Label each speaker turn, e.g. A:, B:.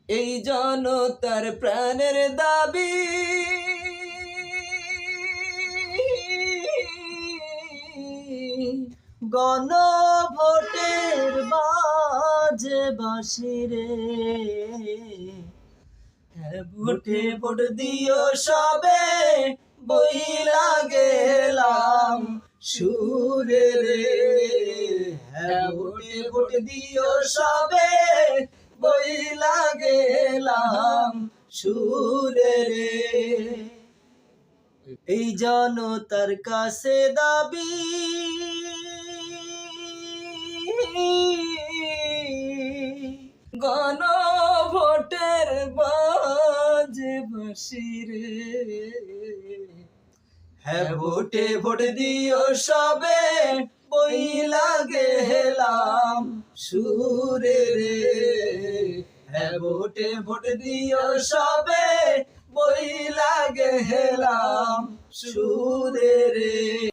A: এই জনতার প্রাণের দাবি গণভোটের বাজে বাঁশি রে, হ্যাঁ ভোটে ভোট দিও সবে বইলা গেলাম সুরে রে, হ্যাঁ ভোটে ভোট দিও সবে বইলা গেলাম সুরে রে। এই জনতার কাছে দাবি গণভোটের বাজে বাঁশি রে, হ্যাঁ ভোটে ভোট দিও সবে বইলা গেলাম সুরে রে, হ্যাঁ ভোটে ভোট দিও সবে বইলা গেলাম সুরে রে।